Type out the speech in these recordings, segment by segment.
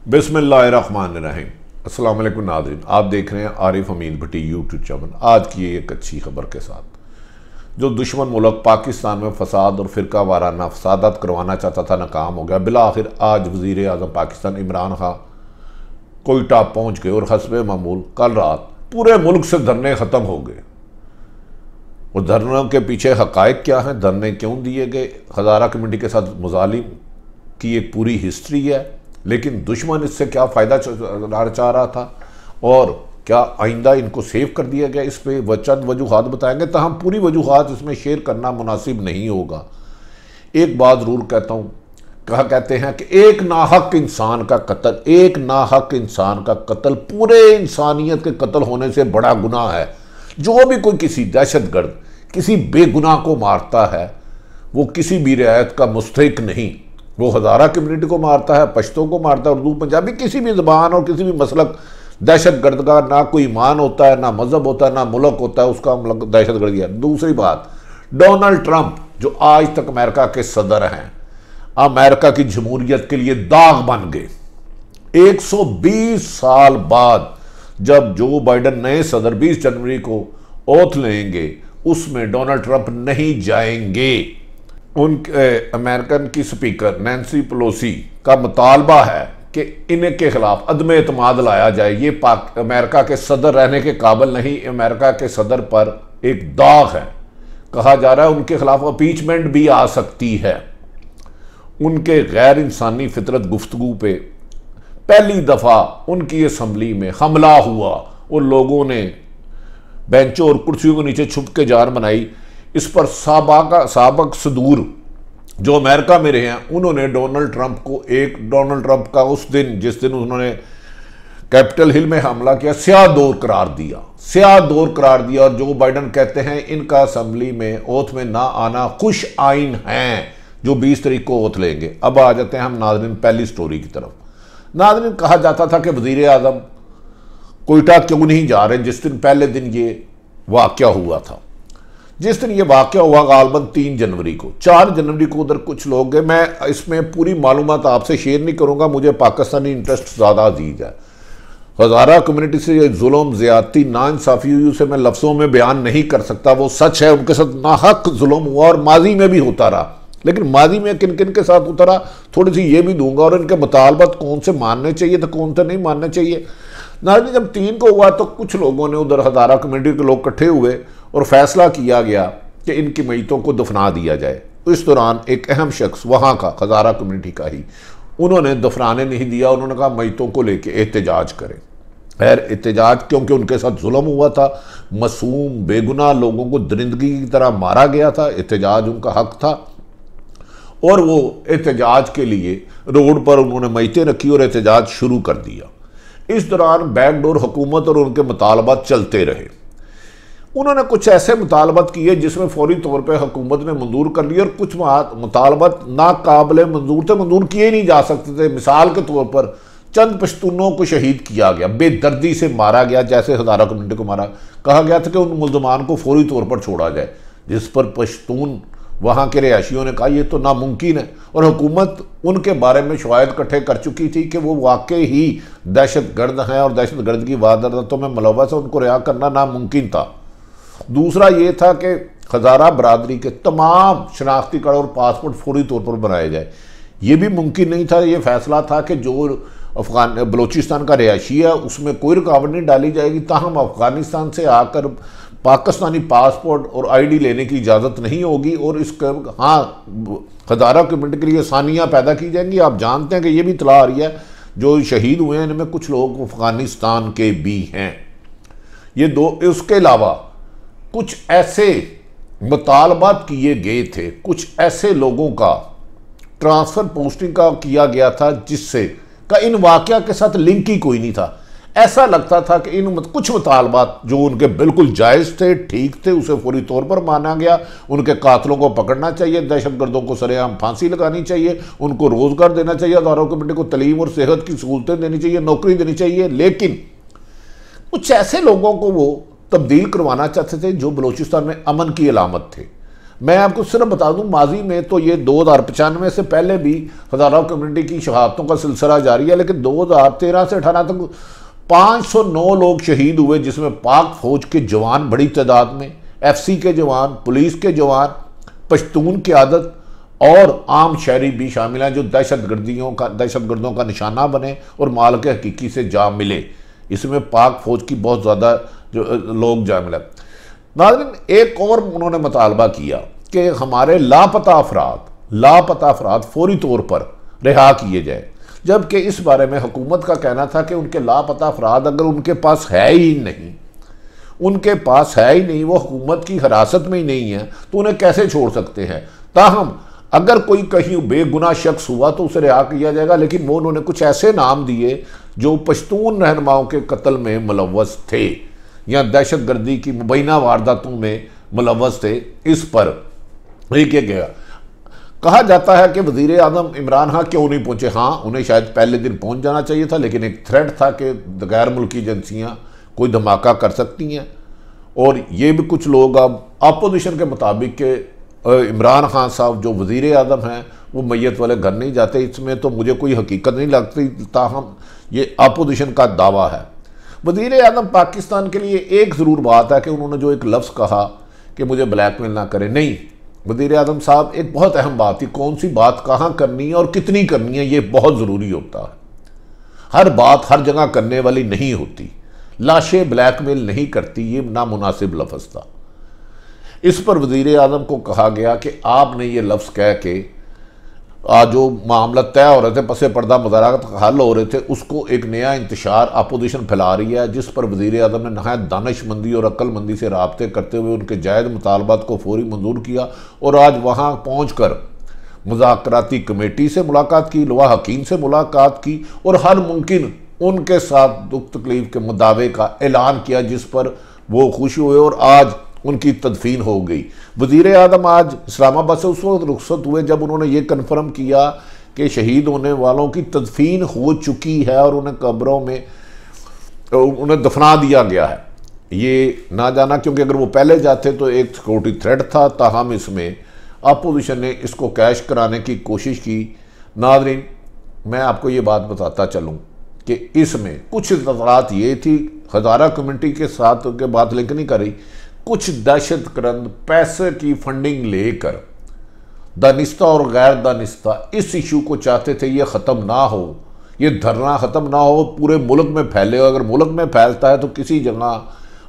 बिस्मिल्लाहिर्रहमानिर्रहीम। अस्सलाम वालेकुम नाज़रीन, आप देख रहे हैं आरिफ हमीद भट्टी यूट्यूब चैनल। आज की एक अच्छी खबर के साथ, जो दुश्मन मुल्क पाकिस्तान में फसाद और फ़िरका वाराना फसादात करवाना चाहता था, नाकाम हो गया। बिलाखिर आज वज़ीर आज़म पाकिस्तान इमरान खां कोयटा पहुँच गए और हस्बे मामूल कल रात पूरे मुल्क से धरने ख़त्म हो गए। और धरनों के पीछे हक़ाइक़ क्या हैं, धरने क्यों दिए गए, हज़ारा कमेटी के साथ मुजालिम की एक पूरी हिस्ट्री है। लेकिन दुश्मन इससे क्या फ़ायदा चाह रहा था और क्या आइंदा इनको सेव कर दिया गया, इस पर चंद वजूहात बताएंगे। तो हम पूरी वजूहात इसमें शेयर करना मुनासिब नहीं होगा। एक बात ज़रूर कहता हूँ, कहते हैं कि एक नाहक इंसान का कत्ल पूरे इंसानियत के कत्ल होने से बड़ा गुनाह है। जो भी कोई किसी दहशतगर्द किसी बेगुनाह को मारता है, वो किसी भी रियायत का मुस्तहिक नहीं। वो हज़ारा कम्युनिटी को मारता है, पश्तो को मारता है, उर्दू पंजाबी किसी भी ज़बान और किसी भी मसलक दहशतगर्द का ना कोई ईमान होता है, ना मज़हब होता है, ना मुल्क होता है, उसका दहशतगर्दी है। दूसरी बात, डोनाल्ड ट्रंप जो आज तक अमेरिका के सदर हैं, अमेरिका की जमहूरियत के लिए दाग बन गए। 120 साल बाद जब जो बाइडन नए सदर 20 जनवरी को ओथ लेंगे, उसमें डोनाल्ड ट्रंप नहीं जाएंगे। उनके अमेरिकन की स्पीकर नैन्सी पेलोसी का मुतालबा है कि इनके खिलाफ अदम एतमाद लाया जाए। ये अमेरिका के सदर रहने के काबिल नहीं, अमेरिका के सदर पर एक दाग है। कहा जा रहा है उनके खिलाफ अपीचमेंट भी आ सकती है। उनके गैर इंसानी फितरत गुफ्तगू पे पहली दफ़ा उनकी असम्बली में हमला हुआ और लोगों ने बेंचों और कुर्सियों के नीचे छुप के जान बनाई। इस पर साबक सदूर जो अमेरिका में रहे हैं, उन्होंने डोनाल्ड ट्रंप का उस दिन जिस दिन उन्होंने कैपिटल हिल में हमला किया, स्याह दौर करार दिया। और जो बाइडन कहते हैं इनका असम्बली में ओथ में ना आना खुश आइन हैं, जो 20 तारीख को ओथ लेंगे। अब आ जाते हैं हम नाज़रीन पहली स्टोरी की तरफ। नाज़रीन, कहा जाता था कि वज़ीर आज़म कोयटा क्यों नहीं जा रहे, जिस दिन पहले दिन ये वाक़या हुआ था। जिस दिन ये वाक़या हुआ गालबन 3 जनवरी को, 4 जनवरी को उधर कुछ लोग गए। मैं इसमें पूरी मालूमात आपसे शेयर नहीं करूँगा, मुझे पाकिस्तानी इंटरेस्ट ज़्यादा अजीज है। हज़ारा कम्युनिटी से ये जुल्म, ज़्यादती, नाइंसाफ़ी हुई, उसे मैं लफ्ज़ों में बयान नहीं कर सकता। वो सच है, उनके साथ नाहक जुल्म हुआ और माजी में भी होता रहा। लेकिन माजी में किन किन के साथ होता रहा, थोड़ी सी ये भी दूंगा, और इनके मुतालबात कौन से मानने चाहिए तो कौन से नहीं मानने चाहिए। नाज़रीन, जब 3 को हुआ तो कुछ लोगों ने उधर हज़ारा कम्युनिटी के लोग इकट्ठे हुए और फैसला किया गया कि इनकी मैयतों को दफना दिया जाए। इस दौरान एक अहम शख्स वहाँ का, हज़ारा कम्युनिटी का ही, उन्होंने दफनाने नहीं दिया। उन्होंने कहा मैयतों को लेके एहतजाज करें। खैर, एहतजाज क्योंकि उनके साथ जुल्म हुआ था, मासूम बेगुनाह लोगों को दरिंदगी की तरह मारा गया था, एहतजाज उनका हक था। और वो एहतजाज के लिए रोड पर उन्होंने मैयतें रखी और एहतजाज शुरू कर दिया। इस दौरान बैकडोर हुकूमत और उनके मुतालबात चलते रहे। उन्होंने कुछ ऐसे मुतालबात किए जिसमें फौरी तौर पर हुकूमत ने मंजूर कर लिया, और कुछ मुतालबात नाकाबिले मंजूर थे, मंजूर किए नहीं जा सकते थे। मिसाल के तौर पर चंद पश्तूनों को शहीद किया गया, बेदर्दी से मारा गया, जैसे हज़ारा कम्युनिटी को मारा। कहा गया था कि उन मुल्ज़मान को फौरी तौर पर छोड़ा जाए, जिस पर पश्तून वहाँ के रिहायशियों ने कहा यह तो नामुमकिन है। और हुकूमत उनके बारे में शवाहिद इकट्ठे कर चुकी थी कि वो वाकई ही दहशतगर्द हैं और दहशतगर्द की वारदातों में मुलव्वस है, उनको रिहा करना नामुमकिन था। दूसरा ये था कि हज़ारा बरादरी के तमाम शनाख्ती कार्ड और पासपोर्ट फौरी तौर पर बनाए जाए। ये भी मुमकिन नहीं था। ये फैसला था कि जो बलूचिस्तान का रिहायशी है उसमें कोई रुकावट नहीं डाली जाएगी। ताहम अफ़गानिस्तान से आकर पाकिस्तानी पासपोर्ट और ID लेने की इजाज़त नहीं होगी, और इसका हज़ारा कम्युनिटी के लिए आसानियाँ पैदा की जाएंगी। आप जानते हैं कि ये भी इतला आ रही है जो शहीद हुए हैं इनमें कुछ लोग अफ़गानिस्तान के भी हैं। ये दो, उसके अलावा कुछ ऐसे मुतालबात किए गए थे, कुछ ऐसे लोगों का ट्रांसफ़र पोस्टिंग का किया गया था जिससे का इन वाक़या के साथ लिंक ही कोई नहीं था। ऐसा लगता था कि इन कुछ मुतालबात जो उनके बिल्कुल जायज़ थे, ठीक थे, उसे फौरी तौर पर माना गया। उनके कातलों को पकड़ना चाहिए, दहशतगर्दों को सरेआम फांसी लगानी चाहिए, उनको रोज़गार देना चाहिए, हज़ारों कम्युनिटी को तलीम और सेहत की सहूलतें देनी चाहिए, नौकरी देनी चाहिए। लेकिन कुछ ऐसे लोगों को वो तब्दील करवाना चाहते थे जो बलूचिस्तान में अमन की अलामत थे। मैं आपको सिर्फ बता दूं, माजी में तो ये 2095 से पहले भी हज़ारा कम्युनिटी की शहादतों का सिलसिला जारी है, लेकिन 2013 से 18 तक 509 लोग शहीद हुए, जिसमें पाक फौज के जवान बड़ी तादाद में, FC के जवान, पुलिस के जवान, पश्तून क़यादत और आम शहरी भी शामिल हैं, जो दहशतगर्दों का निशाना बने और माल के हकीकी से जा मिले। इसमें पाक फौज की बहुत ज़्यादा जो लोग जा मिले। नाज़रीन, एक और उन्होंने मुतालबा किया कि हमारे लापता अफराद फौरी तौर पर रिहा किए जाए, जबकि इस बारे में हुकूमत का कहना था कि उनके लापता अफराद अगर उनके पास है ही नहीं, वो हुकूमत की हिरासत में ही नहीं है, तो उन्हें कैसे छोड़ सकते हैं। ताहम अगर कोई कहीं बेगुनाह शख्स हुआ तो उसे रिहा किया जाएगा, लेकिन वो उन्होंने कुछ ऐसे नाम दिए जो पश्तून रहनुमाओं के कत्ल में मुलव्वस थे या दहशतगर्दी की मुबैना वारदातों में मुलव्वस थे। इस पर किया गया। कहा जाता है कि वज़ीर आज़म इमरान क्यों नहीं पहुंचे। हाँ, उन्हें शायद पहले दिन पहुंच जाना चाहिए था, लेकिन एक थ्रेट था कि गैर मुल्की एजेंसियाँ कोई धमाका कर सकती हैं, और ये भी कुछ लोग अब अपोजिशन के मुताबिक के इमरान खान साहब जो वज़ीर आज़म हैं वो मैयत वाले घर नहीं जाते। इसमें तो मुझे कोई हकीकत नहीं लगती, ताहम ये अपोजिशन का दावा है। वज़ीर आज़म पाकिस्तान के लिए एक ज़रूर बात है कि उन्होंने जो एक लफ्ज़ कहा कि मुझे ब्लैकमेल ना करें, नहीं, वज़ीर आज़म साहब एक बहुत अहम बात थी, कौन सी बात कहाँ करनी है और कितनी करनी है, ये बहुत ज़रूरी होता है। हर बात हर जगह करने वाली नहीं होती। लाशें ब्लैकमेल नहीं करती, ये नामुनासिब लफ्ज़ था। इस पर वज़ीर आज़म को कहा गया कि आपने ये लफ्ज़ कह के आज जो मामला तय हो रहे थे, पसे पर्दा मुज़ाकरात हल हो रहे थे, उसको एक नया इंतशार अपोजिशन फैला रही है, जिस पर वज़ीर आज़म ने नहायत दानिशमंदी और अक्लमंदी से राब्ते करते हुए उनके जायज़ मुतालबात को फौरी मंजूर किया और आज वहाँ पहुँच कर मुज़ाकराती कमेटी से मुलाकात की, लवा हकीम से मुलाकात की और हर मुमकिन उनके साथ दुख तकलीफ़ के मुदावे का ऐलान किया, जिस पर वो खुश हुए और आज उनकी तदफीन हो गई। वज़ीर आज़म आज इस्लामाबाद से उस वक्त रुखसत हुए जब उन्होंने ये कन्फर्म किया कि शहीद होने वालों की तदफीन हो चुकी है और उन्हें कब्रों में उन्हें दफना दिया गया है। ये ना जाना, क्योंकि अगर वो पहले जाते तो एक सिक्योरिटी थ्रेट था, ताहम इसमें अपोजिशन ने इसको कैश कराने की कोशिश की। नाज़रीन, मैं आपको ये बात बताता चलूँ कि इसमें कुछ इतलात ये थी, हज़ारा कम्युनिटी के साथ के बात लिंक नहीं करी, कुछ दहशतगर्द पैसे की फंडिंग लेकर दानिस्ता और गैर दानिस्ता इस इशू को चाहते थे ये ख़त्म ना हो, ये धरना ख़त्म ना हो, पूरे मुल्क में फैले। अगर मुल्क में फैलता है तो किसी जगह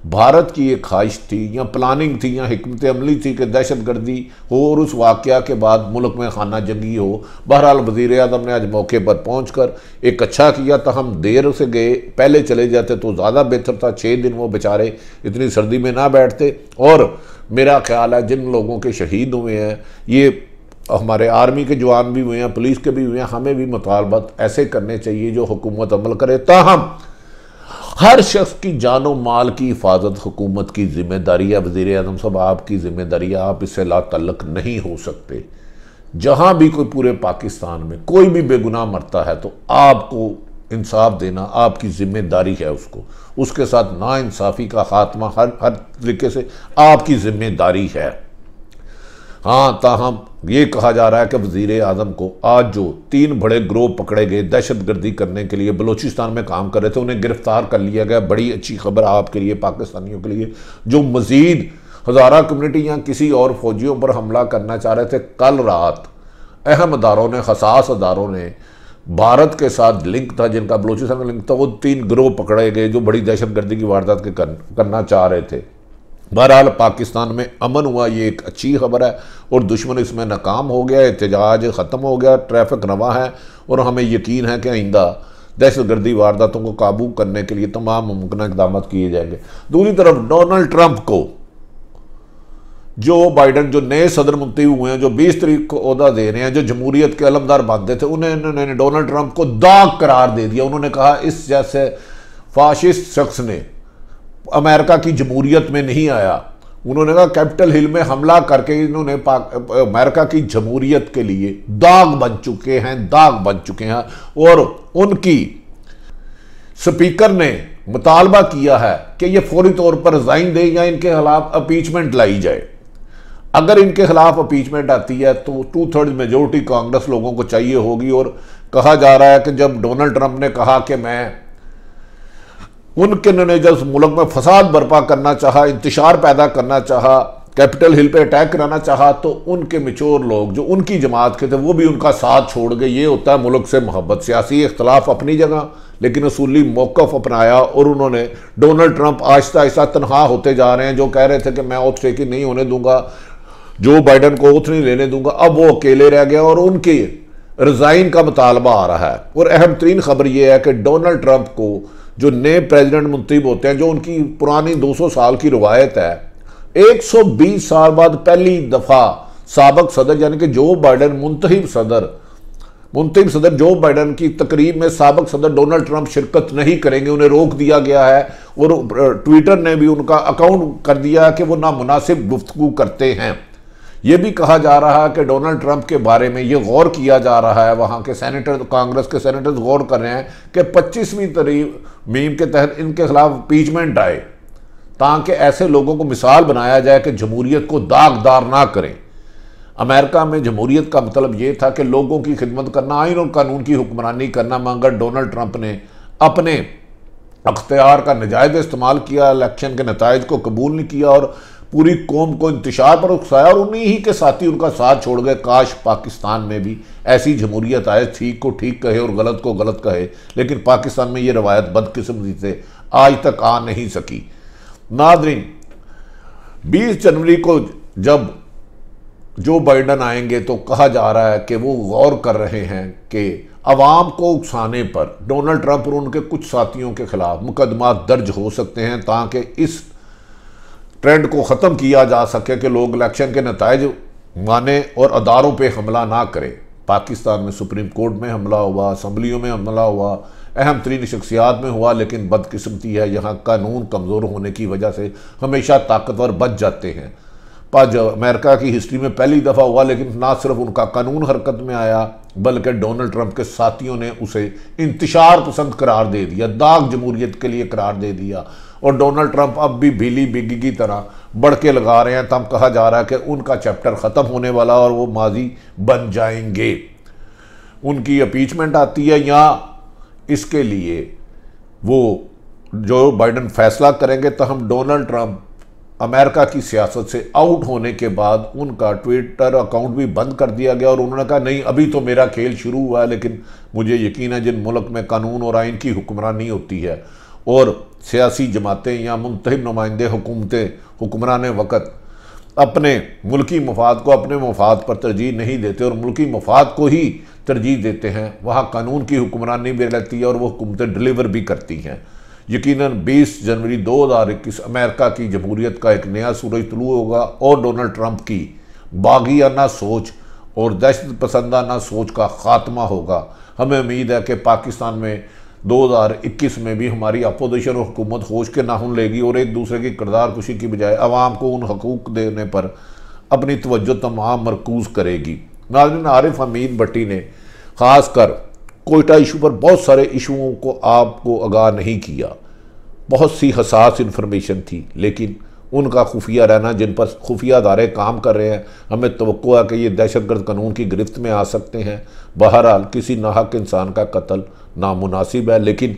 भारत की एक ख्वाहिश थी या प्लानिंग थी या हिकमत अमली थी कि दहशतगर्दी हो और उस वाक़या के बाद मुल्क में खाना जंगी हो। बहरहाल वज़ीर आज़म ने आज मौके पर पहुँच कर एक अच्छा किया था। हम देर से गए, पहले चले जाते तो ज़्यादा बेहतर था। 6 दिन वो बेचारे इतनी सर्दी में ना बैठते। और मेरा ख्याल है जिन लोगों के शहीद हुए हैं, ये हमारे आर्मी के जवान भी हुए हैं, पुलिस के भी हुए हैं, हमें भी मुतालबात ऐसे करने चाहिए जो हुकूमत अमल करे। ताहम हर शख्स की जानो माल की हिफाजत हुकूमत की जिम्मेदारी है। वज़ीर आज़म साहब, आपकी जिम्मेदारी है, आप इससे ला तल्लक नहीं हो सकते। जहाँ भी कोई पूरे पाकिस्तान में कोई भी बेगुनाह मरता है तो आपको इंसाफ देना आपकी जिम्मेदारी है। उसके साथ नाइंसाफ़ी का खात्मा हर तरीके से आपकी जिम्मेदारी है। हाँ, ताहम ये कहा जा रहा है कि वज़ीर आज़म को आज जो 3 बड़े ग्रोह पकड़े गए दहशतगर्दी करने के लिए बलूचिस्तान में काम कर रहे थे, उन्हें गिरफ्तार कर लिया गया। बड़ी अच्छी खबर आपके लिए, पाकिस्तानियों के लिए, जो मज़ीद हज़ारा कम्युनिटी या किसी और फौजियों पर हमला करना चाह रहे थे। कल रात अहम अदारों ने, हसास अदारों ने, भारत के साथ लिंक था, जिनका बलूचिस्तान में लिंक था, वो 3 गिरोह पकड़े गए जो बड़ी दहशतगर्दी की वारदात करना चाह रहे थे। बहरहाल पाकिस्तान में अमन हुआ, ये एक अच्छी खबर है और दुश्मन इसमें नाकाम हो गया, एहतजाज ख़त्म हो गया, ट्रैफिक रवा है और हमें यकीन है कि आइंदा दहशतगर्दी वारदातों को काबू करने के लिए तमाम मुमकिन इक़दाम किए जाएंगे। दूसरी तरफ डोनाल्ड ट्रंप को जो बाइडन, जो नए सदर मुंतखब हुए हैं, जो 20 तारीख को ओहदा दे रहे हैं, जो जमहूरियत के अलमदार बनते थे, उन्होंने डोनाल्ड ट्रंप को दाग करार दे दिया। उन्होंने कहा इस जैसे फाशिस्ट शख्स ने अमेरिका की जमहूरियत में नहीं आया। उन्होंने कहा कैपिटल हिल में हमला करके इन्होंने अमेरिका की जमहूरियत के लिए दाग बन चुके हैं और उनकी स्पीकर ने मुतालबा किया है कि ये फौरी तौर पर रिजाइन दे या इनके खिलाफ अपीचमेंट लाई जाए। अगर इनके खिलाफ अपीचमेंट आती है तो 2/3 मेजोरिटी कांग्रेस लोगों को चाहिए होगी। और कहा जा रहा है कि जब डोनाल्ड ट्रंप ने कहा कि मैं उनके जब मुल्क में फसाद बर्पा करना चाहा, इंतशार पैदा करना चाहा, कैपिटल हिल पे अटैक कराना चाहा, तो उनके मिचोर लोग जो उनकी जमात के थे वो भी उनका साथ छोड़ गए। ये होता है मुल्क से मोहब्बत। सियासी इख्तलाफ अपनी जगह, लेकिन असूली मौक़िफ़ अपनाया और उन्होंने डोनाल्ड ट्रंप आहिस्ता आहिस्ता तनहा होते जा रहे हैं। जो कह रहे थे कि मैं ओथ टेकिंग नहीं होने दूंगा, जो बाइडन को ओथ नहीं लेने दूंगा, अब वो अकेले रह गया और उनके रिज़ाइन का मुतालबा आ रहा है। और अहम तरीन खबर यह है कि डोनाल्ड ट्रंप को जो नए प्रेसिडेंट मुंतखब होते हैं, जो उनकी पुरानी 200 साल की रवायत है, 120 साल बाद पहली दफ़ा साबिक सदर यानी कि जो बाइडन मुंतखब सदर जो बाइडन की तकरीब में साबिक सदर डोनाल्ड ट्रंप शिरकत नहीं करेंगे, उन्हें रोक दिया गया है। और ट्विटर ने भी उनका अकाउंट कर दिया कि वो नामुनासिब गुफ्तगू करते हैं। ये भी कहा जा रहा है कि डोनाल्ड ट्रंप के बारे में ये गौर किया जा रहा है, वहाँ के सेनेटर, कांग्रेस के सेनेटर्स गौर कर रहे हैं कि 25वीं तरमीम के तहत इनके खिलाफ इम्पीचमेंट आए, ताकि ऐसे लोगों को मिसाल बनाया जाए कि जमहूरियत को दागदार ना करें। अमेरिका में जमहूरियत का मतलब ये था कि लोगों की खिदमत करना, आइन और कानून की हुक्मरानी करना, मगर डोनाल्ड ट्रंप ने अपने अख्तियार का नजायज़ इस्तेमाल किया, इलेक्शन के नताइज को कबूल नहीं किया और पूरी कौम को इंतशार पर उकसाया और उन्हीं ही के साथी उनका साथ छोड़ गए। काश पाकिस्तान में भी ऐसी जमहूरियत आए, ठीक को ठीक कहे और गलत को गलत कहे, लेकिन पाकिस्तान में ये रवायत बदकिस्मती से आज तक आ नहीं सकी। नाज़रीन, 20 जनवरी को जब जो बाइडन आएंगे तो कहा जा रहा है कि वो गौर कर रहे हैं कि अवाम को उकसाने पर डोनाल्ड ट्रंप और उनके कुछ साथियों के खिलाफ मुकदमा दर्ज हो सकते हैं, ताकि इस ट्रेंड को ख़त्म किया जा सके कि लोग इलेक्शन के नताइज माने और अदारों पे हमला ना करें। पाकिस्तान में सुप्रीम कोर्ट में हमला हुआ, असम्बलियों में हमला हुआ, अहम तरीन शख्सियात में हुआ, लेकिन बदकिस्मती है यहाँ कानून कमज़ोर होने की वजह से हमेशा ताकतवर बच जाते हैं। पर अमेरिका की हिस्ट्री में पहली दफ़ा हुआ, लेकिन ना सिर्फ उनका कानून हरकत में आया, बल्कि डोनाल्ड ट्रंप के साथियों ने उसे इंतशार पसंद करार दे दिया, दाग जमहूरियत के लिए करार दे दिया। और डोनाल्ड ट्रंप अब भी भीली बिग्गी की तरह बढ़के लगा रहे हैं। तब कहा जा रहा है कि उनका चैप्टर ख़त्म होने वाला और वो माजी बन जाएंगे। उनकी अपीचमेंट आती है या इसके लिए वो जो बाइडन फैसला करेंगे, तो हम डोनाल्ड ट्रंप अमेरिका की सियासत से आउट होने के बाद उनका ट्विटर अकाउंट भी बंद कर दिया गया और उन्होंने कहा नहीं, अभी तो मेरा खेल शुरू हुआ है, लेकिन मुझे यकीन है जिन मुल्क में कानून और आइन की हुक्मरानी होती है और सियासी जमातें या मुंतखब नुमाइंदे हुक्मरान वक़्त अपने मुल्की मफाद को अपने मफाद पर तरजीह नहीं देते और मुल्की मफाद को ही तरजीह देते हैं, वहाँ कानून की हुक्मरानी भी रहती है और वो हुकूमतें डिलीवर भी करती हैं। यकीनन 20 जनवरी 2021 अमेरिका की जमहूरियत का एक नया सूरज तुलू होगा और डोनाल्ड ट्रंप की बागियाना सोच और दहशत पसंदाना सोच का ख़ात्मा होगा। हमें उम्मीद है कि पाकिस्तान में 2021 में भी हमारी अपोजिशन और हुकूमत होश के नाखून लेगी और एक दूसरे की किरदार कुशी की बजाय आवाम को उन हकूक़ देने पर अपनी तवज्जो तमाम मरकूज़ करेगी। नाज़रीन, आरिफ हमीद भट्टी ने ख़ास कर कोयटा इशू पर बहुत सारे इशुओं को आपको आगाह नहीं किया। बहुत सी हसास इन्फॉर्मेशन थी, लेकिन उनका खुफिया रहना, जिन पर खुफिया अदारे काम कर रहे हैं, हमें तवक्को है कि ये दहशतगर्द कानून की गिरफ्त में आ सकते हैं। बहरहाल किसी नाहक इंसान का कत्ल नामुनासिब है, लेकिन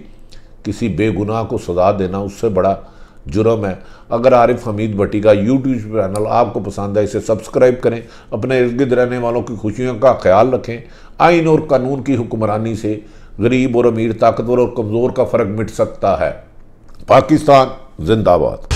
किसी बेगुनाह को सज़ा देना उससे बड़ा जुर्म है। अगर आरिफ हमीद भट्टी का यूट्यूब चैनल आपको पसंद है, इसे सब्सक्राइब करें। अपने इर्द गिर्द रहने वालों की खुशियों का ख्याल रखें। आइन और कानून की हुक्मरानी से गरीब और अमीर, ताकतवर और कमज़ोर का फ़र्क मिट सकता है। पाकिस्तान जिंदाबाद।